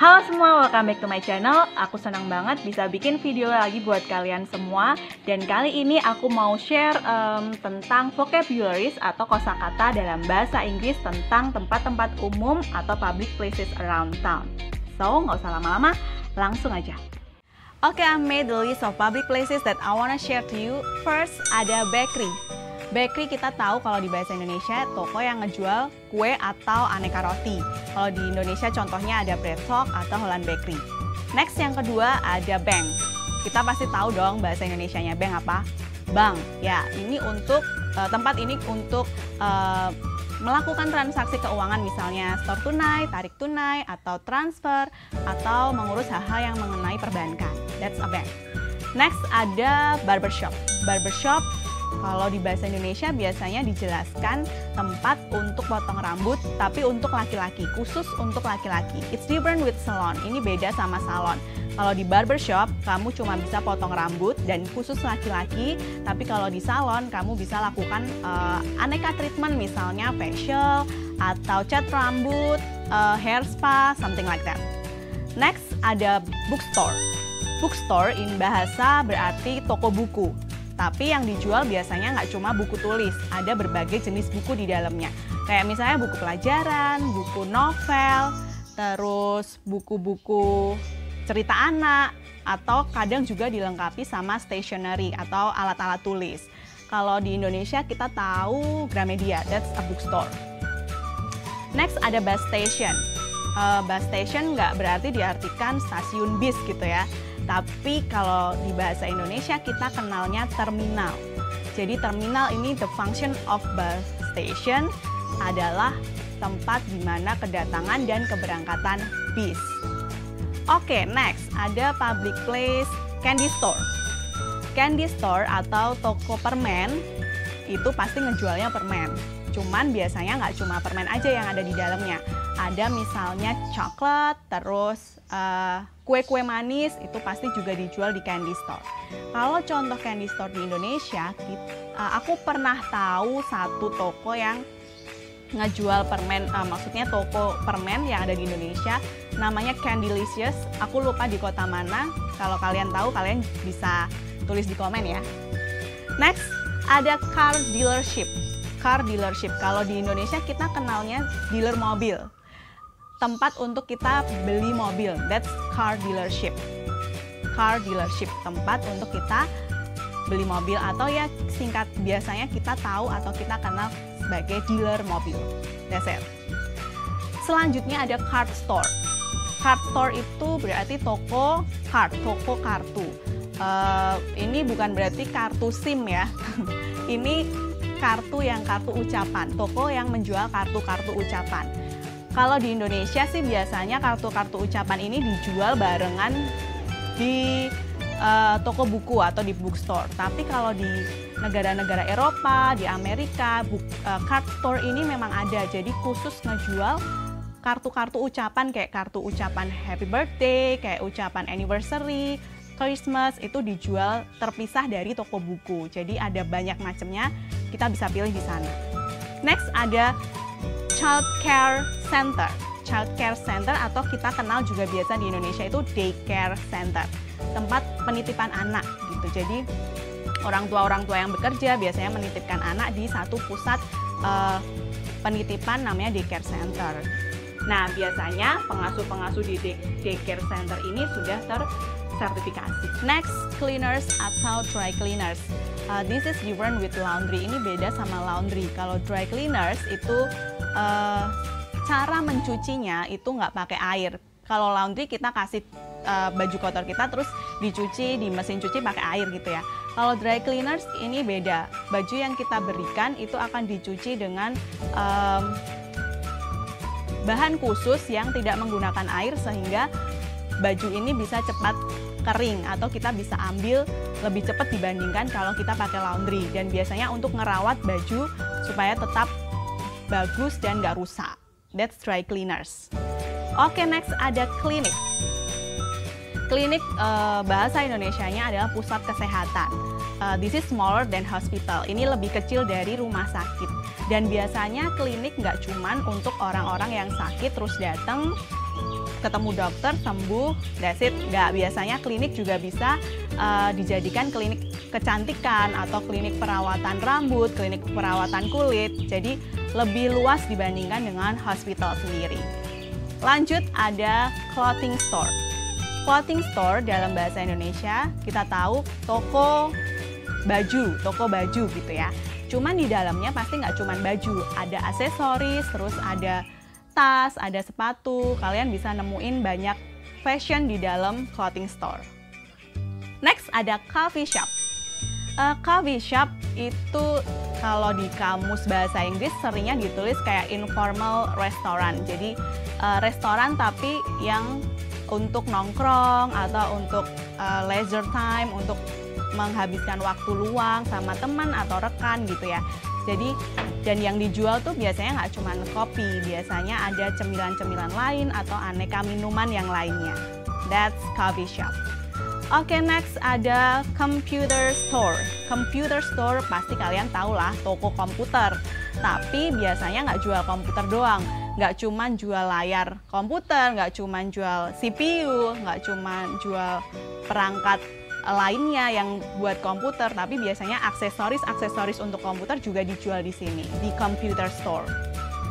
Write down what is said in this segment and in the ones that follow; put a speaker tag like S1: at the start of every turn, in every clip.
S1: Halo semua, welcome back to my channel. Aku senang banget bisa bikin video lagi buat kalian semua. Dan kali ini aku mau share tentang vocabularies atau kosakata dalam bahasa Inggris tentang tempat-tempat umum atau public places around town. So, nggak usah lama-lama, langsung aja. Oke, I made the list of public places that I wanna share to you. First, ada bakery. Bakery kita tahu kalau di bahasa Indonesia toko yang ngejual kue atau aneka roti. Kalau di Indonesia contohnya ada Bread Talk atau Holland Bakery. Next yang kedua ada bank. Kita pasti tahu dong bahasa Indonesianya bank apa? Bank. Ya, ini untuk tempat ini untuk melakukan transaksi keuangan misalnya store tunai, tarik tunai, atau transfer, atau mengurus hal-hal yang mengenai perbankan. That's a bank. Next ada barbershop. Barbershop kalau di bahasa Indonesia biasanya dijelaskan tempat untuk potong rambut, tapi untuk laki-laki, khusus untuk laki-laki. It's different with salon, ini beda sama salon. Kalau di barbershop, kamu cuma bisa potong rambut dan khusus laki-laki, tapi kalau di salon, kamu bisa lakukan aneka treatment, misalnya facial, atau cat rambut, hair spa, something like that. Next, ada bookstore. Bookstore in bahasa berarti toko buku. Tapi yang dijual biasanya nggak cuma buku tulis, ada berbagai jenis buku di dalamnya. Kayak misalnya buku pelajaran, buku novel, terus buku-buku cerita anak, atau kadang juga dilengkapi sama stationery atau alat-alat tulis. Kalau di Indonesia kita tahu Gramedia, that's a bookstore. Next ada bus station. Bus station nggak berarti diartikan stasiun bis gitu ya. Tapi kalau di bahasa Indonesia kita kenalnya terminal. Jadi terminal ini the function of bus station adalah tempat di mana kedatangan dan keberangkatan bis. Oke, next ada public place candy store. Candy store atau toko permen itu pasti ngejualnya permen. Cuman biasanya nggak cuma permen aja yang ada di dalamnya. Ada misalnya coklat, terus kue-kue manis, itu pasti juga dijual di candy store. Kalau contoh candy store di Indonesia, aku pernah tahu satu toko yang ngejual permen, maksudnya toko permen yang ada di Indonesia, namanya Candylicious. Aku lupa di kota mana, kalau kalian tahu kalian bisa tulis di komen ya. Next, ada car dealership. Car dealership, kalau di Indonesia kita kenalnya dealer mobil. Tempat untuk kita beli mobil, that's car dealership. Car dealership, tempat untuk kita beli mobil, atau ya singkat biasanya kita tahu atau kita kenal sebagai dealer mobil. That's it. Selanjutnya ada card store. Card store itu berarti toko card, toko kartu. Ini bukan berarti kartu SIM ya. Ini kartu ucapan, toko yang menjual kartu-kartu ucapan. Kalau di Indonesia sih biasanya kartu-kartu ucapan ini dijual barengan di toko buku atau di bookstore. Tapi kalau di negara-negara Eropa, di Amerika, card store ini memang ada. Jadi khusus ngejual kartu-kartu ucapan kayak kartu ucapan happy birthday, kayak ucapan anniversary, Christmas, itu dijual terpisah dari toko buku. Jadi ada banyak macamnya, kita bisa pilih di sana. Next ada child care center. Child care center atau kita kenal juga biasa di Indonesia itu daycare center. Tempat penitipan anak gitu. Jadi orang tua yang bekerja biasanya menitipkan anak di satu pusat penitipan namanya daycare center. Nah, biasanya pengasuh-pengasuh di daycare center ini sudah tersertifikasi. Next, cleaners atau dry cleaners. This is different with laundry. Ini beda sama laundry. Kalau dry cleaners itu cara mencucinya itu nggak pakai air. Kalau laundry kita kasih baju kotor kita terus dicuci di mesin cuci pakai air gitu ya. Kalau dry cleaners ini beda. Baju yang kita berikan itu akan dicuci dengan bahan khusus yang tidak menggunakan air sehingga baju ini bisa cepat kering atau kita bisa ambil lebih cepat dibandingkan kalau kita pakai laundry. Dan biasanya untuk ngerawat baju supaya tetap bagus dan nggak rusak. That's dry cleaners. Oke, next ada klinik. Klinik bahasa Indonesianya adalah pusat kesehatan. This is smaller than hospital. Ini lebih kecil dari rumah sakit. Dan biasanya klinik nggak cuman untuk orang-orang yang sakit terus datang ketemu dokter, sembuh, that's it. Nggak, biasanya klinik juga bisa dijadikan klinik kecantikan atau klinik perawatan rambut, klinik perawatan kulit. Jadi lebih luas dibandingkan dengan hospital sendiri. Lanjut ada clothing store. Clothing store dalam bahasa Indonesia kita tahu toko baju gitu ya. Cuman di dalamnya pasti nggak cuman baju, ada aksesoris, terus ada tas, ada sepatu. Kalian bisa nemuin banyak fashion di dalam clothing store. Next ada coffee shop. Coffee shop itu kalau di kamus bahasa Inggris seringnya ditulis kayak informal restaurant. Jadi restoran tapi yang untuk nongkrong atau untuk leisure time, untuk menghabiskan waktu luang sama teman atau rekan gitu ya. Jadi dan yang dijual tuh biasanya nggak cuma kopi, biasanya ada cemilan-cemilan lain atau aneka minuman yang lainnya. That's coffee shop. Oke, next ada computer store. Computer store pasti kalian tahu lah, toko komputer. Tapi biasanya nggak jual komputer doang. Nggak cuma jual layar komputer, nggak cuma jual CPU, nggak cuma jual perangkat lainnya yang buat komputer, tapi biasanya aksesoris untuk komputer juga dijual di sini, di computer store.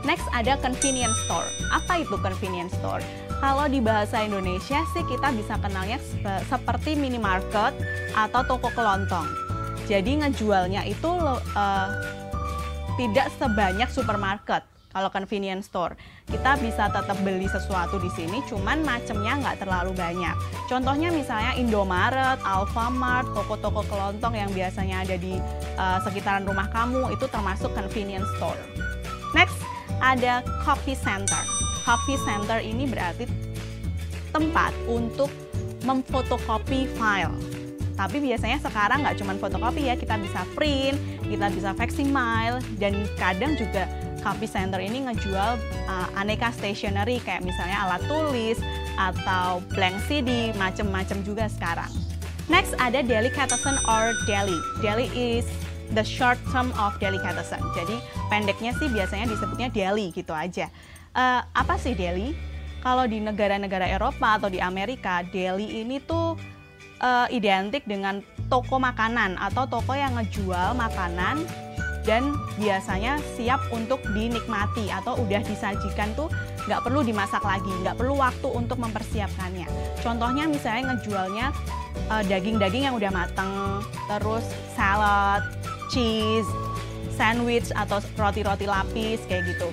S1: Next ada convenience store. Apa itu convenience store? Kalau di bahasa Indonesia sih kita bisa kenalnya seperti minimarket atau toko kelontong. Jadi ngejualnya itu tidak sebanyak supermarket. Kalau convenience store, kita bisa tetap beli sesuatu di sini, cuman macamnya nggak terlalu banyak. Contohnya misalnya Indomaret, Alfamart, toko-toko kelontong yang biasanya ada di sekitaran rumah kamu, itu termasuk convenience store. Next, ada coffee center. Coffee center ini berarti tempat untuk memfotokopi file. Tapi biasanya sekarang nggak cuma fotokopi ya, kita bisa print, kita bisa facsimile, dan kadang juga coffee center ini ngejual aneka stationery kayak misalnya alat tulis atau blank CD, macem-macem juga sekarang. Next ada delicatessen or deli. Deli is the short term of delicatessen. Jadi pendeknya sih biasanya disebutnya deli gitu aja. Apa sih deli? Kalau di negara-negara Eropa atau di Amerika, deli ini tuh identik dengan toko makanan atau toko yang ngejual makanan dan biasanya siap untuk dinikmati atau udah disajikan tuh nggak perlu dimasak lagi, nggak perlu waktu untuk mempersiapkannya. Contohnya misalnya ngejualnya daging-daging yang udah mateng, terus salad, cheese, sandwich atau roti-roti lapis kayak gitu.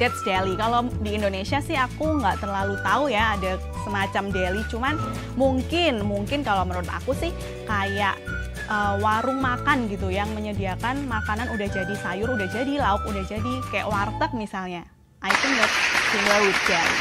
S1: That's deli. Kalau di Indonesia sih aku nggak terlalu tahu ya ada semacam deli, cuman mungkin kalau menurut aku sih kayak warung makan gitu yang menyediakan makanan udah jadi, sayur udah jadi, lauk udah jadi, kayak warteg misalnya. I think that's similar with deli.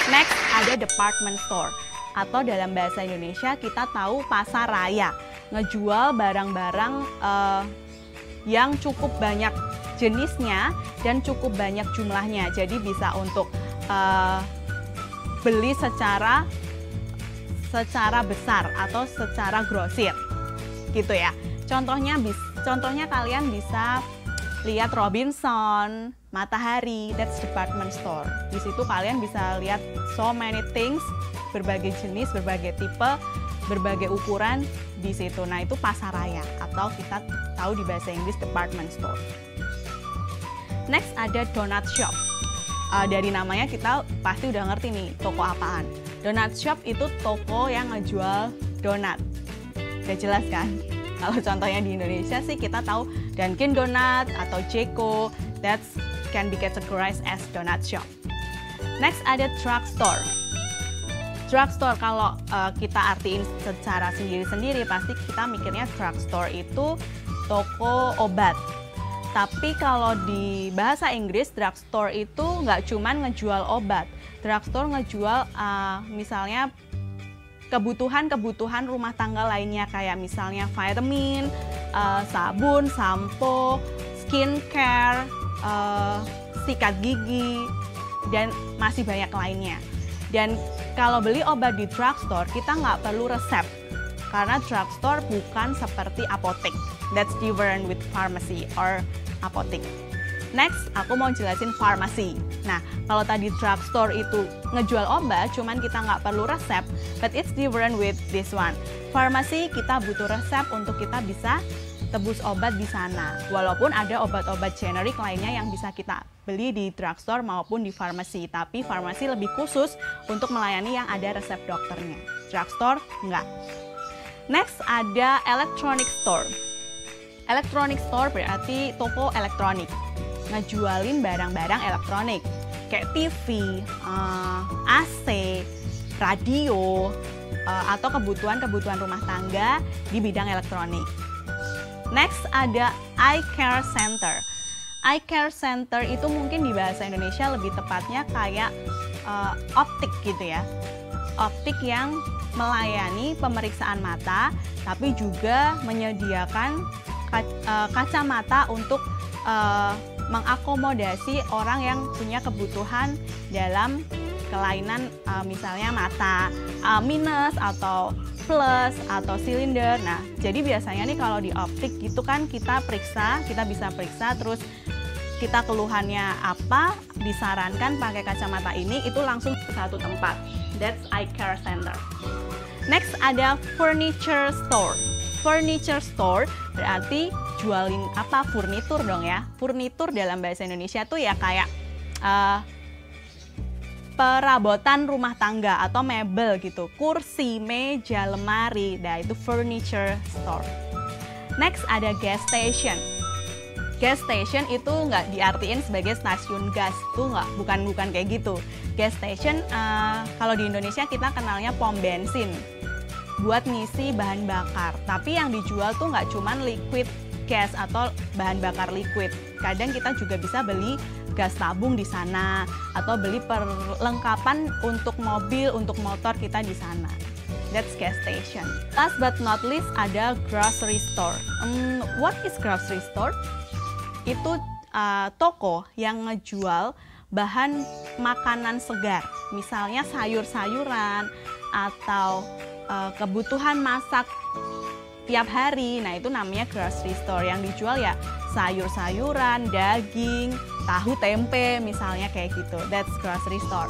S1: Next ada department store atau dalam bahasa Indonesia kita tahu pasar raya, ngejual barang-barang yang cukup banyak jenisnya dan cukup banyak jumlahnya. Jadi bisa untuk beli secara besar atau secara grosir gitu ya. Contohnya kalian bisa lihat Robinson, Matahari, that's department store. Di situ kalian bisa lihat so many things, berbagai jenis, berbagai tipe, berbagai ukuran di situ. Nah, itu pasar raya atau kita tahu di bahasa Inggris department store. Next ada donut shop. Dari namanya kita pasti udah ngerti nih toko apaan. Donut shop itu toko yang ngejual donat. Udah jelas kan? Kalau contohnya di Indonesia sih kita tahu Dunkin Donut atau Jeko, that can be categorized as donut shop. Next ada drugstore. Drugstore kalau kita artiin secara sendiri-sendiri pasti kita mikirnya drugstore itu toko obat. Tapi kalau di bahasa Inggris drugstore itu nggak cuman ngejual obat. Drugstore ngejual misalnya kebutuhan rumah tangga lainnya kayak misalnya vitamin, sabun, sampo, skincare, sikat gigi, dan masih banyak lainnya. Dan kalau beli obat di drugstore kita nggak perlu resep karena drugstore bukan seperti apotek. That's different with pharmacy or apotek. Next, aku mau jelasin pharmacy. Nah, kalau tadi drugstore itu ngejual obat, cuman kita nggak perlu resep, but it's different with this one. Farmasi kita butuh resep untuk kita bisa tebus obat di sana. Walaupun ada obat-obat generik lainnya yang bisa kita beli di drugstore maupun di farmasi, tapi farmasi lebih khusus untuk melayani yang ada resep dokternya. Drugstore enggak. Next ada electronic store. Electronic store berarti toko elektronik. Ngejualin barang-barang elektronik kayak TV, AC, radio, atau kebutuhan-kebutuhan rumah tangga di bidang elektronik. Next ada eye care center. Eye care center itu mungkin di bahasa Indonesia lebih tepatnya kayak optik gitu ya. Optik yang melayani pemeriksaan mata, tapi juga menyediakan kacamata untuk mengakomodasi orang yang punya kebutuhan dalam kelainan misalnya mata minus atau plus atau silinder. Nah, jadi biasanya nih kalau di optik gitu kan kita bisa periksa terus kita keluhannya apa, disarankan pakai kacamata ini, itu langsung ke satu tempat. That's eye care center. Next ada furniture store. Furniture store berarti jualin apa? Furnitur dong ya. Furnitur dalam bahasa Indonesia tuh ya kayak perabotan rumah tangga atau mebel gitu, kursi, meja, lemari. Nah, itu furniture store. Next ada gas station. Gas station itu nggak diartiin sebagai stasiun gas, tuh bukan kayak gitu. Gas station kalau di Indonesia kita kenalnya pom bensin buat ngisi bahan bakar. Tapi yang dijual tuh nggak cuman liquid gas atau bahan bakar liquid. Kadang kita juga bisa beli gas tabung di sana atau beli perlengkapan untuk mobil, untuk motor kita di sana. That's gas station. Last but not least ada grocery store. What is grocery store? Itu toko yang ngejual bahan makanan segar, misalnya sayur-sayuran atau kebutuhan masak tiap hari. Nah, itu namanya grocery store. Yang dijual ya sayur-sayuran, daging, tahu, tempe misalnya kayak gitu. That's grocery store.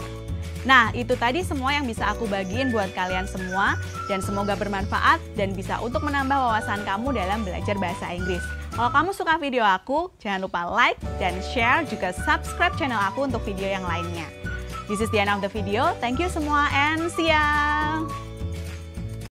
S1: Nah, itu tadi semua yang bisa aku bagiin buat kalian semua, dan semoga bermanfaat dan bisa untuk menambah wawasan kamu dalam belajar bahasa Inggris. Kalau kamu suka video aku, jangan lupa like dan share, juga subscribe channel aku untuk video yang lainnya. This is the end of the video. Thank you semua and see ya!